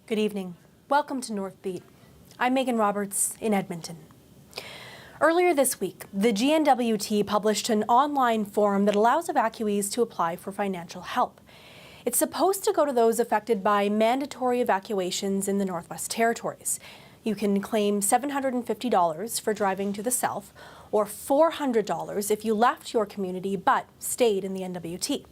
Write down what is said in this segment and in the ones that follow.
Good evening. Welcome to Northbeat. I'm Megan Roberts in Edmonton. Earlier this week, the GNWT published an online form that allows evacuees to apply for financial help. It's supposed to go to those affected by mandatory evacuations in the Northwest Territories. You can claim $750 for driving to the south, or $400 if you left your community but stayed in the NWT.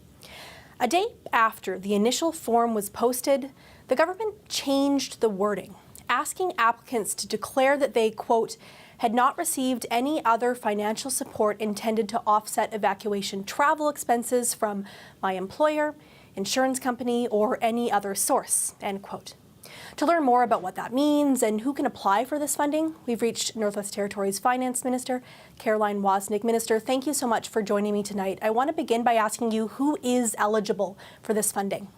A day after the initial form was posted, the government changed the wording, asking applicants to declare that they, quote, had not received any other financial support intended to offset evacuation travel expenses from my employer, insurance company, or any other source, end quote. To learn more about what that means and who can apply for this funding, we've reached Northwest Territories Finance Minister Caroline Wozniak. Minister, thank you so much for joining me tonight. I want to begin by asking you, who is eligible for this funding?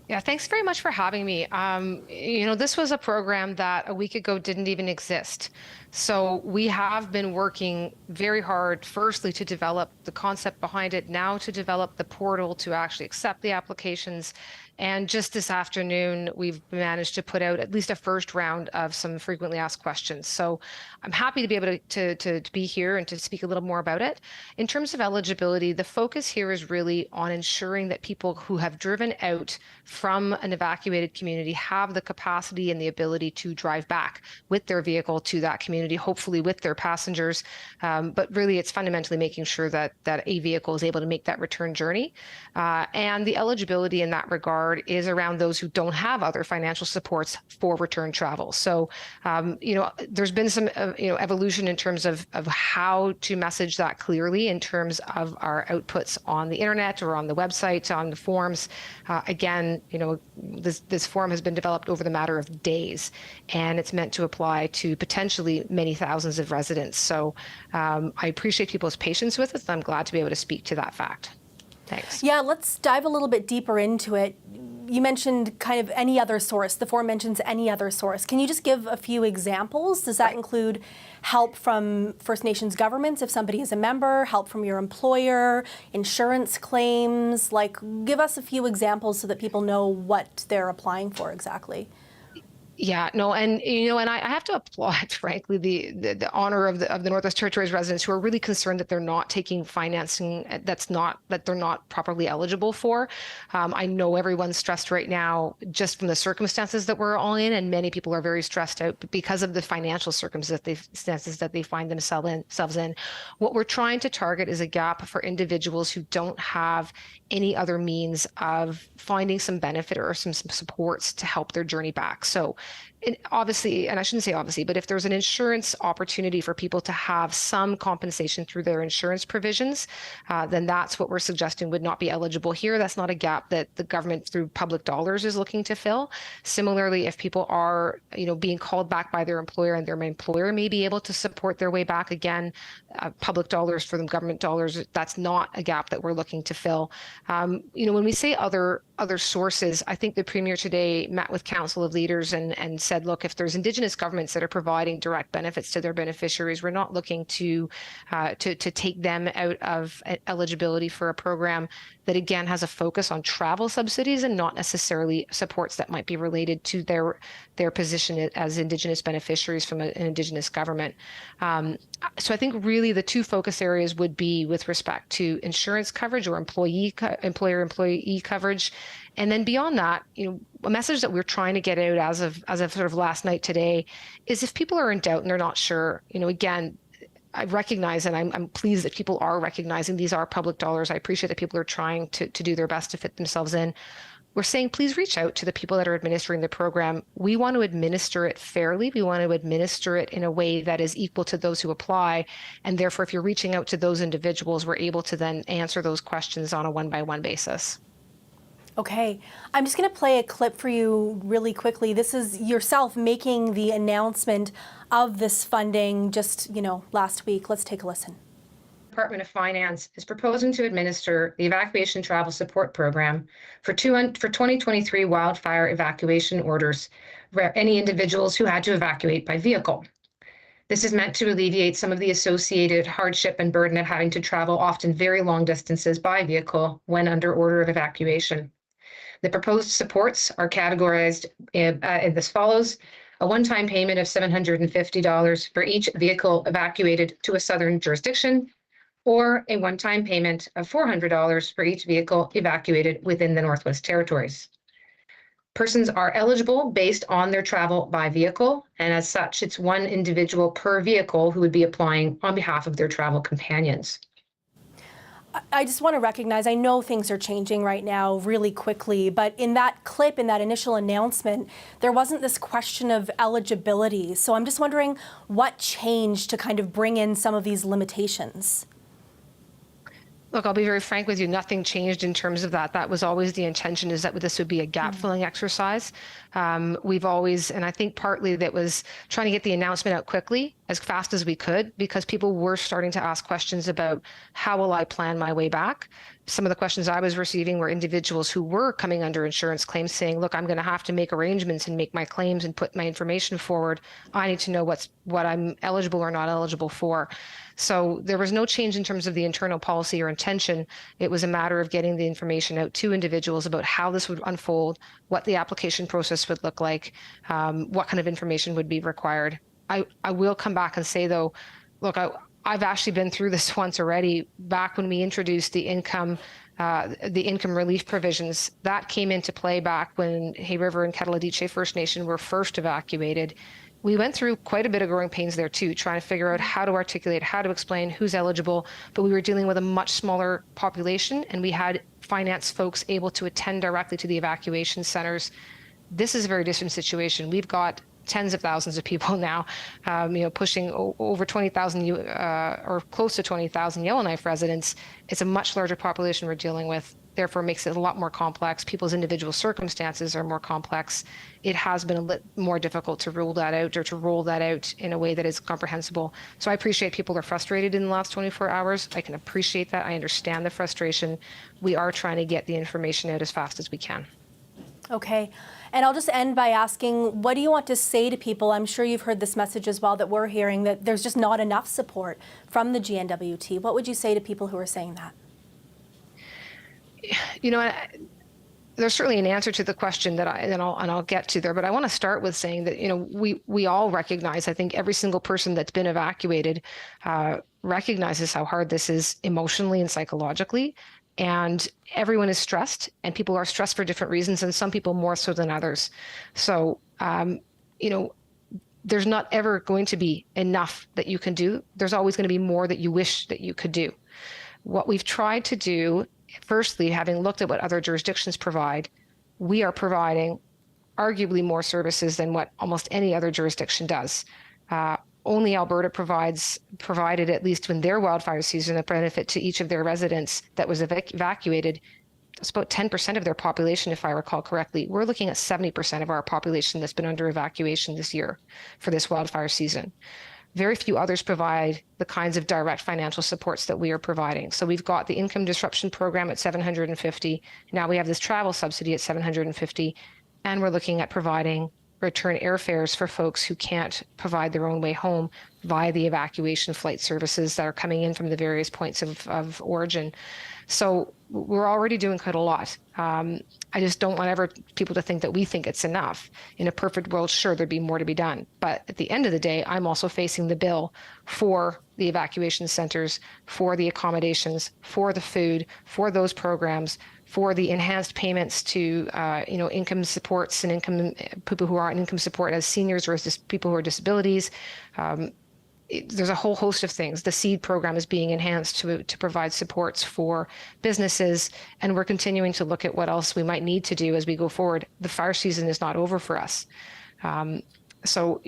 Yeah, thanks very much for having me. This was a program that a week ago didn't even exist. So we have been working very hard, firstly, to develop the concept behind it, now to develop the portal to actually accept the applications. And just this afternoon, we've managed to put out at least a first round of some frequently asked questions. So I'm happy to be able to be here and to speak a little more about it. In terms of eligibility, the focus here is really on ensuring that people who have driven out from an evacuated community have the capacity and the ability to drive back with their vehicle to that community, hopefully with their passengers. But really, it's fundamentally making sure that a vehicle is able to make that return journey. And the eligibility in that regard is around those who don't have other financial supports for return travel. So, there's been some, evolution in terms of how to message that clearly in terms of our outputs on the internet or on the website, on the forms. Again, this form has been developed over the matter of days, and it's meant to apply to potentially many thousands of residents. So I appreciate people's patience with it, and I'm glad to be able to speak to that fact. Thanks. Yeah, let's dive a little bit deeper into it. You mentioned kind of any other source. The form mentions any other source. Can you just give a few examples? Does that include help from First Nations governments if somebody is a member, help from your employer, insurance claims? Give us a few examples so that people know what they're applying for exactly. Yeah, no, and I have to applaud, frankly, the honor of the Northwest Territories residents who are really concerned that they're not taking financing that they're not properly eligible for. I know everyone's stressed right now just from the circumstances that we're all in, and many people are very stressed out because of the financial circumstances that they find themselves in. What we're trying to target is a gap for individuals who don't have any other means of finding some benefit or some supports to help their journey back. So obviously, and I shouldn't say obviously, but if there's an insurance opportunity for people to have some compensation through their insurance provisions, then that's what we're suggesting would not be eligible here. That's not a gap that the government through public dollars is looking to fill. Similarly, if people are, being called back by their employer and their employer may be able to support their way back, again, public dollars for them, government dollars, that's not a gap that we're looking to fill. When we say other sources, I think the Premier today met with Council of Leaders and said, look, if there's Indigenous governments that are providing direct benefits to their beneficiaries, we're not looking to take them out of eligibility for a program that, again, has a focus on travel subsidies and not necessarily supports that might be related to their position as Indigenous beneficiaries from an Indigenous government. So I think really the two focus areas would be with respect to insurance coverage or employer-employee coverage. And then beyond that, a message that we're trying to get out as of sort of last night today is if people are in doubt and they're not sure, again, I recognize, and I'm pleased that people are recognizing these are public dollars. I appreciate that people are trying to do their best to fit themselves in. We're saying, please reach out to the people that are administering the program. We want to administer it fairly. We want to administer it in a way that is equal to those who apply. And therefore, if you're reaching out to those individuals, we're able to then answer those questions on a one-by-one basis. Okay, I'm just going to play a clip for you really quickly. This is yourself making the announcement of this funding just, last week. Let's take a listen. Department of Finance is proposing to administer the Evacuation Travel Support Program for 2023 wildfire evacuation orders for any individuals who had to evacuate by vehicle. This is meant to alleviate some of the associated hardship and burden of having to travel often very long distances by vehicle when under order of evacuation. The proposed supports are categorized as follows: a one-time payment of $750 for each vehicle evacuated to a southern jurisdiction, or a one-time payment of $400 for each vehicle evacuated within the Northwest Territories. Persons are eligible based on their travel by vehicle, and as such, it's one individual per vehicle who would be applying on behalf of their travel companions. I just want to recognize, I know things are changing right now really quickly, but in that clip, in that initial announcement, there wasn't this question of eligibility. So I'm just wondering what changed to kind of bring in some of these limitations. Look, I'll be very frank with you. Nothing changed in terms of that. That was always the intention, is that this would be a gap-filling exercise. We've always, and I think partly that was trying to get the announcement out quickly, as fast as we could, because people were starting to ask questions about how will I plan my way back. Some of the questions I was receiving were individuals who were coming under insurance claims saying, look, I'm going to have to make arrangements and make my claims and put my information forward. I need to know what I'm eligible or not eligible for. So there was no change in terms of the internal policy or intention. It was a matter of getting the information out to individuals about how this would unfold, what the application process would look like, what kind of information would be required. I will come back and say, though, look, I've actually been through this once already. Back when we introduced the income relief provisions, that came into play back when Hay River and Kettle-Adiche First Nation were first evacuated. We went through quite a bit of growing pains there too, trying to figure out how to articulate, how to explain who's eligible, but we were dealing with a much smaller population, and we had finance folks able to attend directly to the evacuation centers. This is a very different situation. We've got tens of thousands of people now, pushing over 20,000 or close to 20,000 Yellowknife residents. It's a much larger population we're dealing with. Therefore, makes it a lot more complex. People's individual circumstances are more complex. It has been a little more difficult to rule that out, or to roll that out in a way that is comprehensible. So I appreciate people are frustrated in the last 24 hours. I can appreciate that. I understand the frustration. We are trying to get the information out as fast as we can. Okay. And I'll just end by asking, what do you want to say to people? I'm sure you've heard this message as well that we're hearing, that there's just not enough support from the GNWT. What would you say to people who are saying that? There's certainly an answer to the question that I'll get to there, but I want to start with saying that we all recognize, I think every single person that's been evacuated recognizes how hard this is emotionally and psychologically, and everyone is stressed, and people are stressed for different reasons, and some people more so than others. So there's not ever going to be enough that you can do. There's always going to be more that you wish that you could do. What we've tried to do, firstly, having looked at what other jurisdictions provide, we are providing arguably more services than what almost any other jurisdiction does. Only Alberta provided, at least in their wildfire season, a benefit to each of their residents that was evacuated. It's about 10% of their population, if I recall correctly. We're looking at 70% of our population that's been under evacuation this year for this wildfire season. Very few others provide the kinds of direct financial supports that we are providing. So we've got the income disruption program at $750. Now we have this travel subsidy at $750, and we're looking at providing return airfares for folks who can't provide their own way home via the evacuation flight services that are coming in from the various points of origin. So we're already doing quite a lot. I just don't want people to think that we think it's enough. In a perfect world, sure, there'd be more to be done. But at the end of the day, I'm also facing the bill for the evacuation centers, for the accommodations, for the food, for those programs, for the enhanced payments to income supports and people who are on income support as seniors or as people who are disabilities. There's a whole host of things. The SEED program is being enhanced to provide supports for businesses, and we're continuing to look at what else we might need to do as we go forward. The fire season is not over for us. So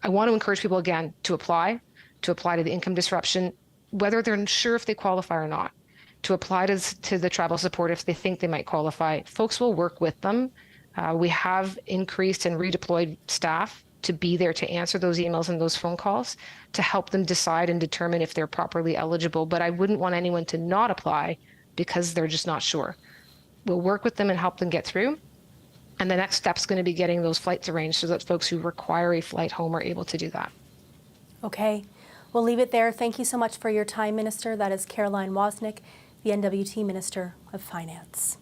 I want to encourage people again to apply to the income disruption, whether they're sure if they qualify or not, to apply to the travel support if they think they might qualify. Folks will work with them. We have increased and redeployed staff to be there to answer those emails and those phone calls to help them decide and determine if they're properly eligible. But I wouldn't want anyone to not apply because they're just not sure. We'll work with them and help them get through. And the next step is going to be getting those flights arranged so that folks who require a flight home are able to do that. Okay, we'll leave it there. Thank you so much for your time, Minister. That is Caroline Wozniak, the NWT Minister of Finance.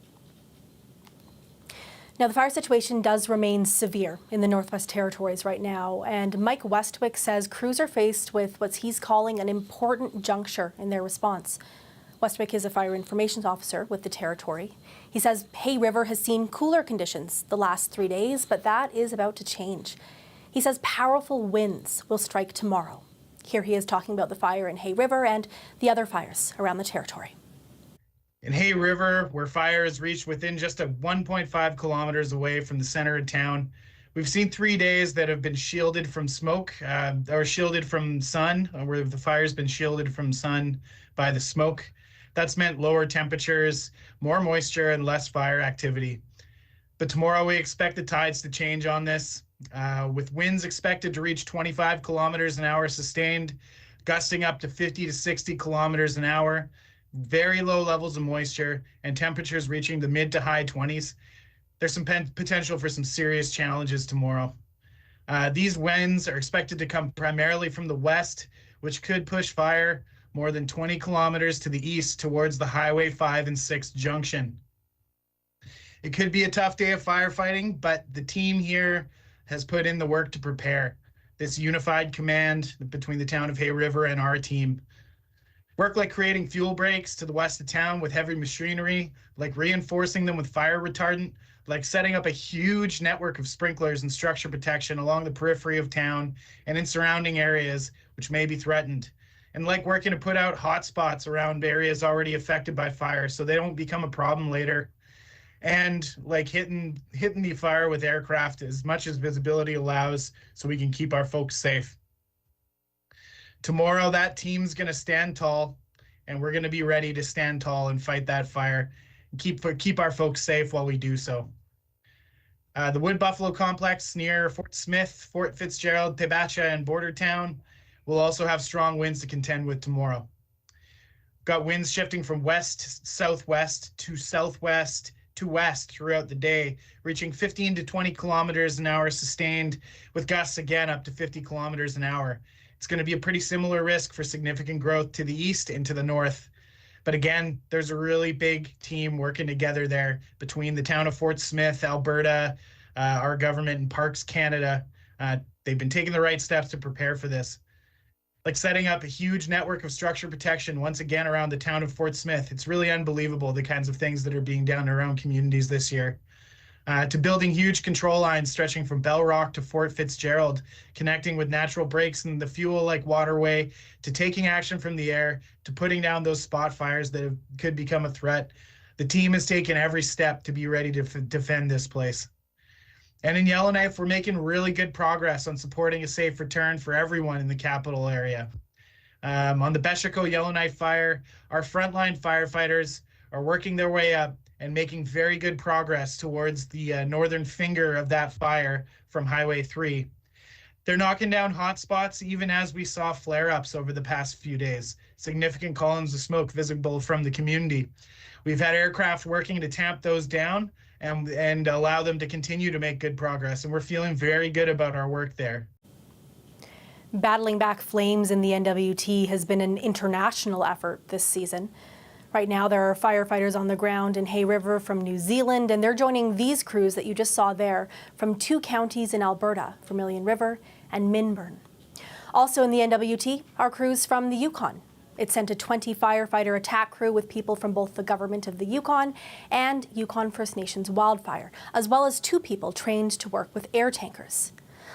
Now, the fire situation does remain severe in the Northwest Territories right now, and Mike Westwick says crews are faced with what he's calling an important juncture in their response. Westwick is a fire information officer with the Territory. He says Hay River has seen cooler conditions the last 3 days, but that is about to change. He says powerful winds will strike tomorrow. Here he is talking about the fire in Hay River and the other fires around the Territory. In Hay River, where fire has reached within just 1.5 kilometers away from the center of town, we've seen 3 days that have been shielded from smoke, or shielded from sun, where the fire's been shielded from sun by the smoke. That's meant lower temperatures, more moisture, and less fire activity. But tomorrow we expect the tides to change on this, with winds expected to reach 25 kilometers an hour sustained, gusting up to 50 to 60 kilometers an hour. Very low levels of moisture and temperatures reaching the mid to high 20s. There's some potential for some serious challenges tomorrow. These winds are expected to come primarily from the west, which could push fire more than 20 kilometers to the east towards the Highway 5 and 6 junction. It could be a tough day of firefighting, but the team here has put in the work to prepare. This unified command between the town of Hay River and our team. Work like creating fuel breaks to the west of town with heavy machinery, like reinforcing them with fire retardant, like setting up a huge network of sprinklers and structure protection along the periphery of town and in surrounding areas which may be threatened, and like working to put out hotspots around areas already affected by fire so they don't become a problem later, and like hitting the fire with aircraft as much as visibility allows so we can keep our folks safe. Tomorrow, that team's going to stand tall, and we're going to be ready to stand tall and fight that fire and keep our folks safe while we do so. The Wood Buffalo Complex near Fort Smith, Fort Fitzgerald, Tebacha, and Bordertown will also have strong winds to contend with tomorrow. Got winds shifting from west, southwest to southwest to west throughout the day, reaching 15 to 20 kilometers an hour sustained, with gusts again up to 50 kilometers an hour. It's going to be a pretty similar risk for significant growth to the east and to the north. But again, there's a really big team working together there between the town of Fort Smith, Alberta, our government, and Parks Canada. They've been taking the right steps to prepare for this. Like setting up a huge network of structure protection once again around the town of Fort Smith. It's really unbelievable the kinds of things that are being done around communities this year. To building huge control lines stretching from Bell Rock to Fort Fitzgerald, connecting with natural breaks in the fuel-like waterway, to taking action from the air, to putting down those spot fires that could become a threat. The team has taken every step to be ready to defend this place. And in Yellowknife, we're making really good progress on supporting a safe return for everyone in the capital area. On the Beshico Yellowknife fire, our frontline firefighters are working their way up and making very good progress towards the northern finger of that fire from Highway 3. They're knocking down hot spots even as we saw flare-ups over the past few days. Significant columns of smoke visible from the community. We've had aircraft working to tamp those down and allow them to continue to make good progress, and we're feeling very good about our work there. Battling back flames in the NWT has been an international effort this season. Right now, there are firefighters on the ground in Hay River from New Zealand, and they're joining these crews that you just saw there from 2 counties in Alberta, Vermilion River and Minburn. Also in the NWT are crews from the Yukon. It sent a 20 firefighter attack crew with people from both the government of the Yukon and Yukon First Nations Wildfire, as well as 2 people trained to work with air tankers.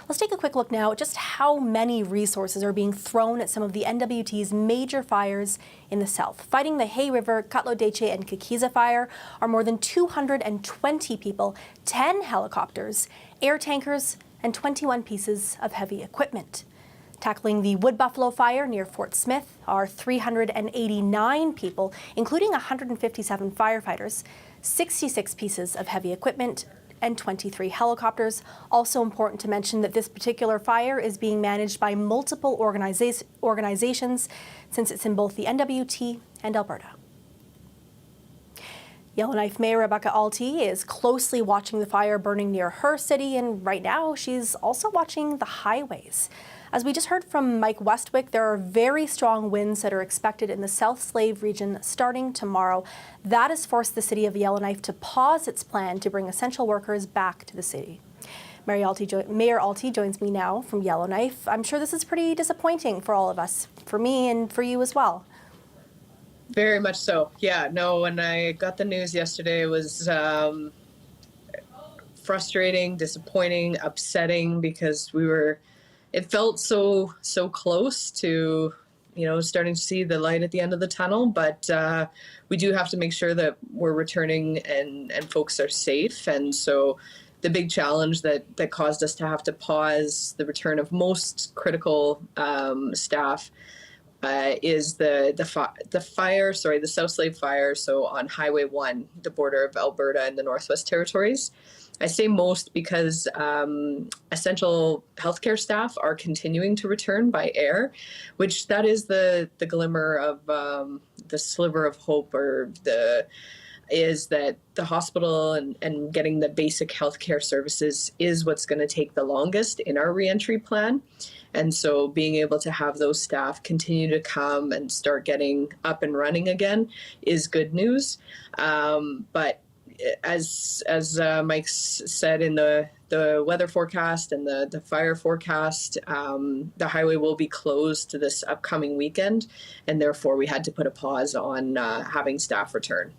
Let's take a quick look now at just how many resources are being thrown at some of the NWT's major fires in the south. Fighting the Hay River, Katlodeche, and Kikiza fire are more than 220 people, 10 helicopters, air tankers, and 21 pieces of heavy equipment. Tackling the Wood Buffalo fire near Fort Smith are 389 people, including 157 firefighters, 66 pieces of heavy equipment, and 23 helicopters. Also important to mention that this particular fire is being managed by multiple organizations since it's in both the NWT and Alberta. Yellowknife Mayor Rebecca Alty is closely watching the fire burning near her city, and right now she's also watching the highways. As we just heard from Mike Westwick, there are very strong winds that are expected in the South Slave region starting tomorrow. That has forced the city of Yellowknife to pause its plan to bring essential workers back to the city. Mayor Alty joins me now from Yellowknife. I'm sure this is pretty disappointing for all of us, for me and for you as well. Very much so. Yeah, no, when I got the news yesterday, it was frustrating, disappointing, upsetting, because it felt so close to, starting to see the light at the end of the tunnel. But we do have to make sure that we're returning and folks are safe. And so the big challenge that caused us to have to pause the return of most critical staff is the South Slave Fire, so on Highway 1, the border of Alberta and the Northwest Territories. I say most because essential healthcare staff are continuing to return by air, which that is the glimmer of the sliver of hope, is that the hospital and getting the basic healthcare services is what's going to take the longest in our reentry plan. And so being able to have those staff continue to come and start getting up and running again is good news. But as Mike said in the weather forecast and the fire forecast, the highway will be closed to this upcoming weekend, and therefore we had to put a pause on having staff return.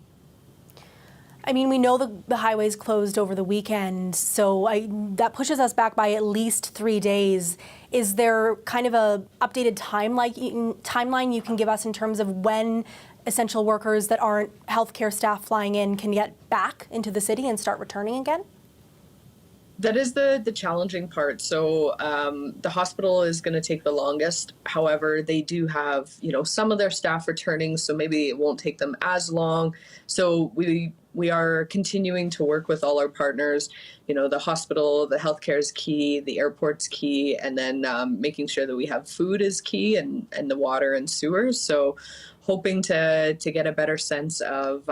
I mean, we know the highway's closed over the weekend, so that pushes us back by at least 3 days. Is there kind of a updated timeline you can give us in terms of when essential workers that aren't healthcare staff flying in can get back into the city and start returning again? That is the challenging part. So the hospital is going to take the longest. However, they do have, some of their staff returning, so maybe it won't take them as long. So we are continuing to work with all our partners. The hospital, the healthcare is key, the airport's key, and then making sure that we have food is key, and the water and sewers. So hoping to get a better sense of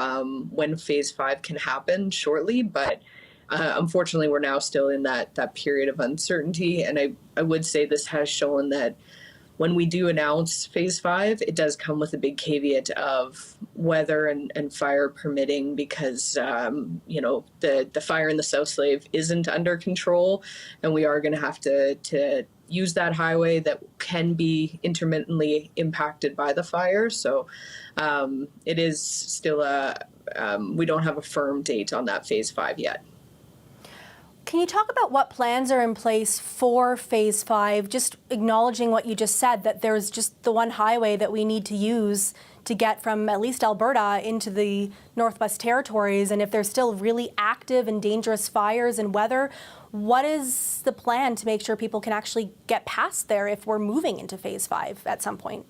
when phase 5 can happen shortly, but unfortunately, we're now still in that period of uncertainty. And I would say this has shown that when we do announce phase 5, it does come with a big caveat of weather and fire permitting, because, the fire in the South Slave isn't under control, and we are going to have to use that highway that can be intermittently impacted by the fire. So it is still we don't have a firm date on that phase 5 yet. Can you talk about what plans are in place for phase 5, just acknowledging what you just said, that there's just the one highway that we need to use to get from at least Alberta into the Northwest Territories, and if there's still really active and dangerous fires and weather, what is the plan to make sure people can actually get past there if we're moving into phase 5 at some point?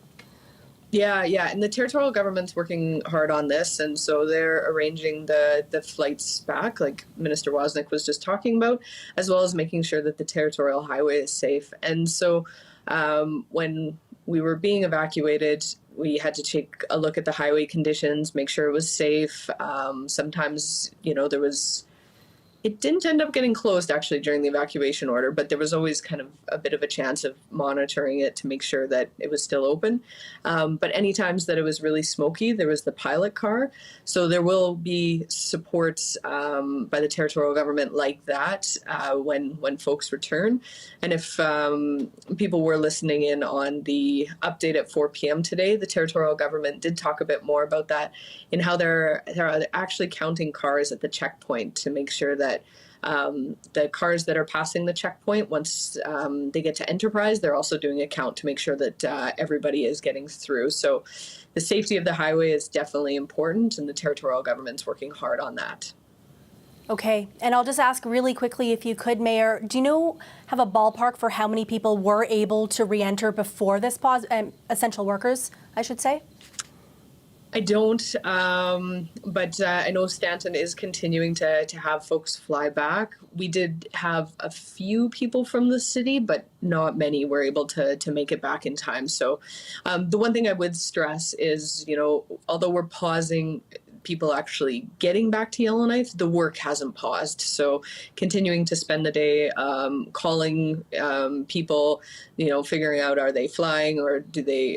Yeah, and the territorial government's working hard on this, and so they're arranging the flights back, like Minister Wozniak was just talking about, as well as making sure that the territorial highway is safe. And so when we were being evacuated, we had to take a look at the highway conditions, make sure it was safe. Sometimes, it didn't end up getting closed actually during the evacuation order, but there was always kind of a bit of a chance of monitoring it to make sure that it was still open. But any times that it was really smoky, there was the pilot car. So there will be supports by the territorial government like that when folks return. And if people were listening in on the update at 4 p.m. today, the territorial government did talk a bit more about that in how they're actually counting cars at the checkpoint to make sure that the cars that are passing the checkpoint, once they get to Enterprise, they're also doing a count to make sure that everybody is getting through. So the safety of the highway is definitely important, and the territorial government's working hard on that. Okay, and I'll just ask really quickly, if you could, Mayor, do you have a ballpark for how many people were able to re-enter before this pause, essential workers, I should say? I don't, but I know Stanton is continuing to have folks fly back. We did have a few people from the city, but not many were able to make it back in time. So the one thing I would stress is, although we're pausing, people actually getting back to Yellowknife, the work hasn't paused. So continuing to spend the day calling people, figuring out, are they flying or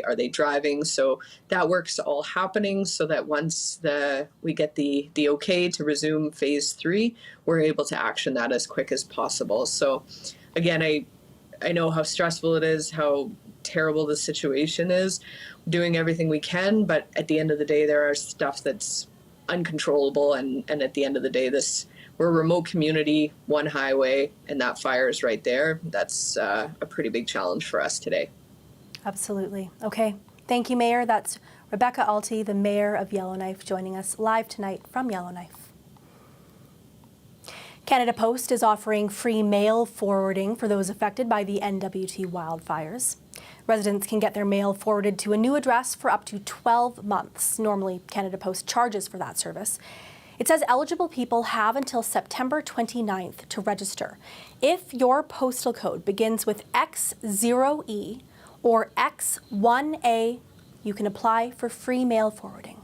are they driving? So that work's all happening so that once we get the okay to resume phase 3, we're able to action that as quick as possible. So again, I know how stressful it is, how terrible the situation is, doing everything we can, but at the end of the day, there are stuff that's uncontrollable. And at the end of the day, we're a remote community, one highway, and that fire is right there. That's a pretty big challenge for us today. Absolutely. Okay. Thank you, Mayor. That's Rebecca Alty, the Mayor of Yellowknife, joining us live tonight from Yellowknife. Canada Post is offering free mail forwarding for those affected by the NWT wildfires. Residents can get their mail forwarded to a new address for up to 12 months. Normally, Canada Post charges for that service. It says eligible people have until September 29th to register. If your postal code begins with X0E or X1A, you can apply for free mail forwarding.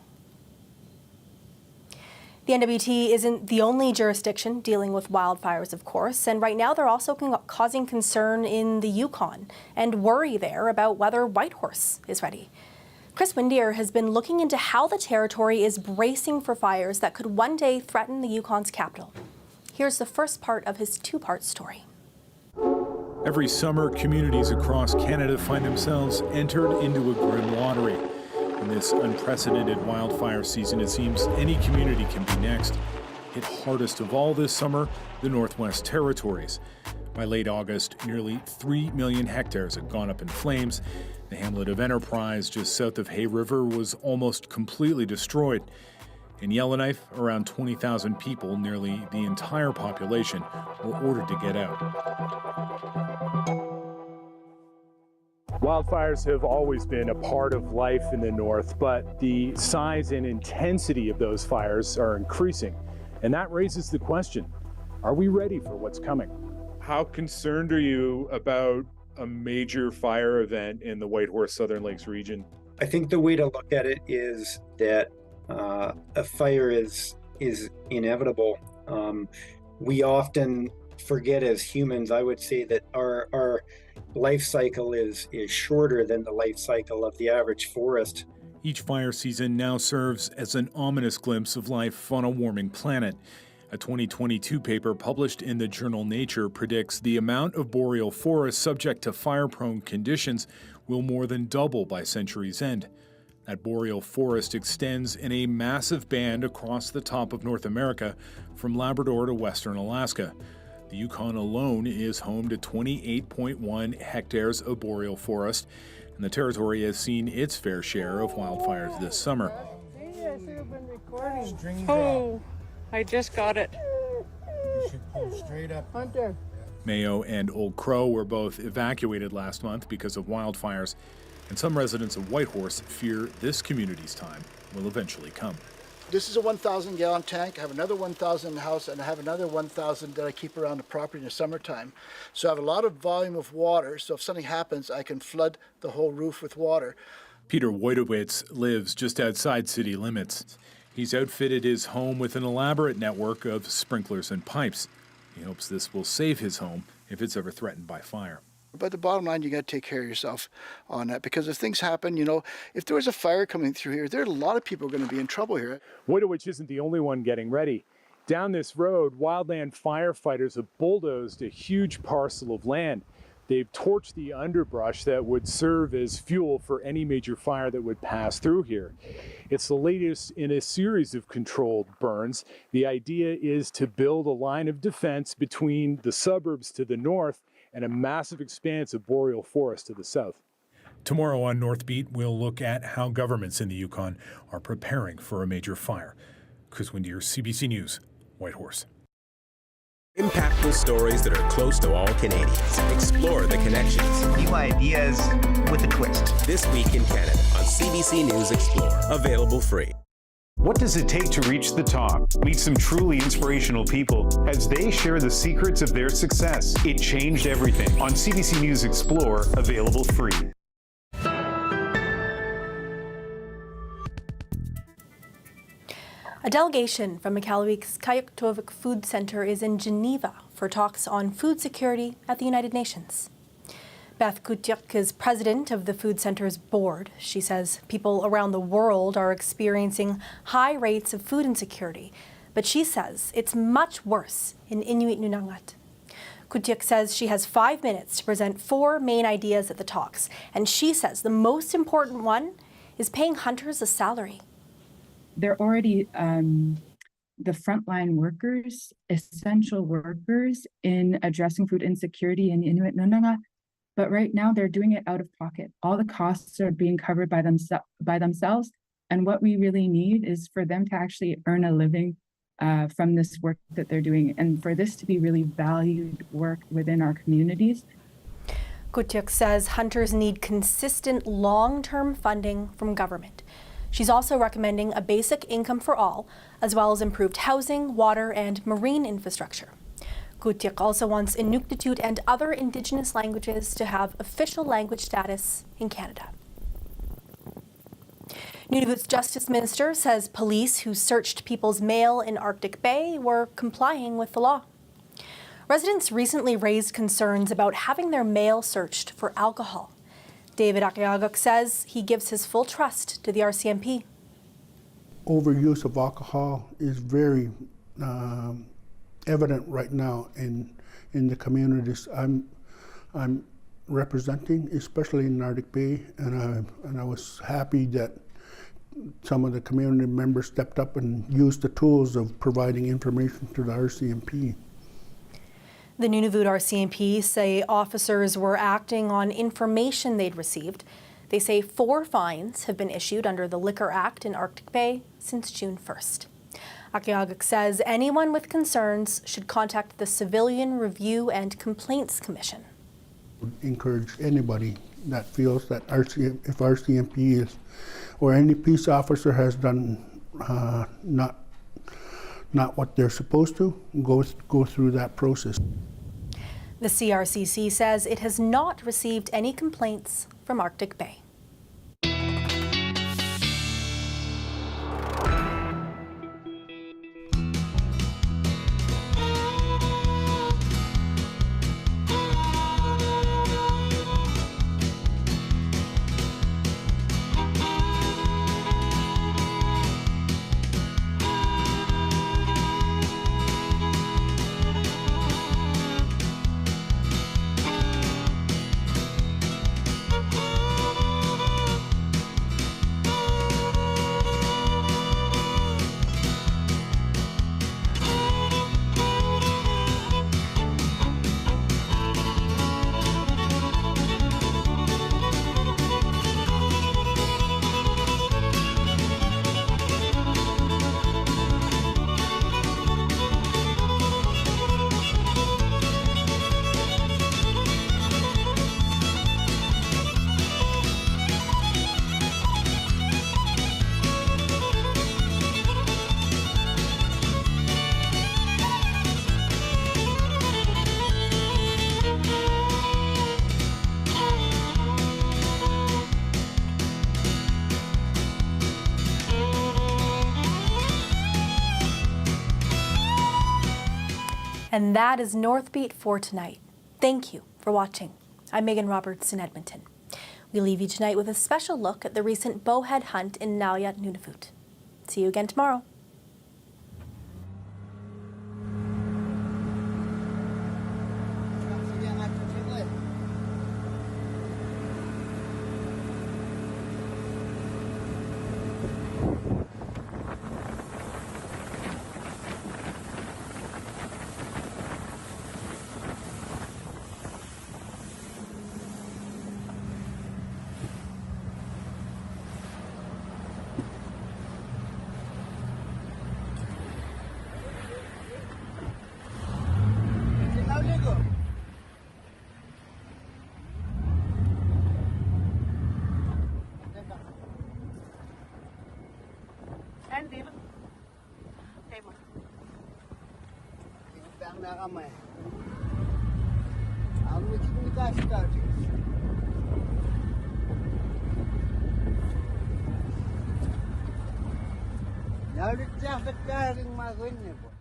The NWT isn't the only jurisdiction dealing with wildfires, of course, and right now they're also causing concern in the Yukon and worry there about whether Whitehorse is ready. Chris Windier has been looking into how the territory is bracing for fires that could one day threaten the Yukon's capital. Here's the first part of his two-part story. Every summer, communities across Canada find themselves entered into a grim lottery. In this unprecedented wildfire season, it seems any community can be next. Hit hardest of all this summer, the Northwest Territories. By late August, nearly 3 million hectares had gone up in flames. The hamlet of Enterprise, just south of Hay River, was almost completely destroyed. In Yellowknife, around 20,000 people, nearly the entire population, were ordered to get out. Wildfires have always been a part of life in the north, but the size and intensity of those fires are increasing. And that raises the question, are we ready for what's coming? How concerned are you about a major fire event in the Whitehorse Southern Lakes region? I think the way to look at it is that a fire is inevitable. We often forget as humans, I would say, that our life cycle is shorter than the life cycle of the average forest. Each fire season now serves as an ominous glimpse of life on a warming planet. A 2022 paper published in the journal Nature predicts the amount of boreal forest subject to fire-prone conditions will more than double by century's end. That boreal forest extends in a massive band across the top of North America, from Labrador to western Alaska. The Yukon alone is home to 28.1 hectares of boreal forest, and the territory has seen its fair share of wildfires this summer. Oh, I just got it. You should pull straight up. Hunter. Mayo and Old Crow were both evacuated last month because of wildfires, and some residents of Whitehorse fear this community's time will eventually come. This is a 1,000 gallon tank. I have another 1,000 in the house, and I have another 1,000 that I keep around the property in the summertime. So I have a lot of volume of water, so if something happens, I can flood the whole roof with water. Peter Wojtowicz lives just outside city limits. He's outfitted his home with an elaborate network of sprinklers and pipes. He hopes this will save his home if it's ever threatened by fire. But the bottom line, you got to take care of yourself on that, because if things happen, if there was a fire coming through here, there are a lot of people going to be in trouble here. Wojtowicz isn't the only one getting ready. Down this road, wildland firefighters have bulldozed a huge parcel of land. They've torched the underbrush that would serve as fuel for any major fire that would pass through here. It's the latest in a series of controlled burns. The idea is to build a line of defense between the suburbs to the north and a massive expanse of boreal forest to the south. Tomorrow on Northbeat, we'll look at how governments in the Yukon are preparing for a major fire. Chris Windier, CBC News, Whitehorse. Impactful stories that are close to all Canadians. Explore the connections. New ideas with a twist. This Week in Canada on CBC News Explore. Available free. What does it take to reach the top? Meet some truly inspirational people as they share the secrets of their success. It changed everything on CBC News Explore, available free. A delegation from Iqaluit's Kayuktovik Food Center is in Geneva for talks on food security at the United Nations. Beth Kutyuk is president of the Food Center's board. She says people around the world are experiencing high rates of food insecurity, but she says it's much worse in Inuit Nunangat. Kutyuk says she has 5 minutes to present 4 main ideas at the talks, and she says the most important one is paying hunters a salary. They're already the frontline workers, essential workers in addressing food insecurity in Inuit Nunangat. But right now they're doing it out of pocket. All the costs are being covered by themselves. And what we really need is for them to actually earn a living from this work that they're doing, and for this to be really valued work within our communities. Kutyuk says hunters need consistent long-term funding from government. She's also recommending a basic income for all, as well as improved housing, water, and marine infrastructure. Kutyuk also wants Inuktitut and other Indigenous languages to have official language status in Canada. Nunavut's Justice Minister says police who searched people's mail in Arctic Bay were complying with the law. Residents recently raised concerns about having their mail searched for alcohol. David Akiaguk says he gives his full trust to the RCMP. Overuse of alcohol is very evident right now in the communities I'm representing, especially in Arctic Bay, and I was happy that some of the community members stepped up and used the tools of providing information to the RCMP. The Nunavut RCMP say officers were acting on information they'd received. They say 4 fines have been issued under the Liquor Act in Arctic Bay since June 1st. Akiaguk says anyone with concerns should contact the Civilian Review and Complaints Commission. Encourage anybody that feels that if RCMP is, or any peace officer has done not what they're supposed to, go through that process. The CRCC says it has not received any complaints from Arctic Bay. And that is Northbeat for tonight. Thank you for watching. I'm Megan Roberts in Edmonton. We leave you tonight with a special look at the recent bowhead hunt in Nalyat, Nunavut. See you again tomorrow. Lalu tiang sekarang makan ni pun.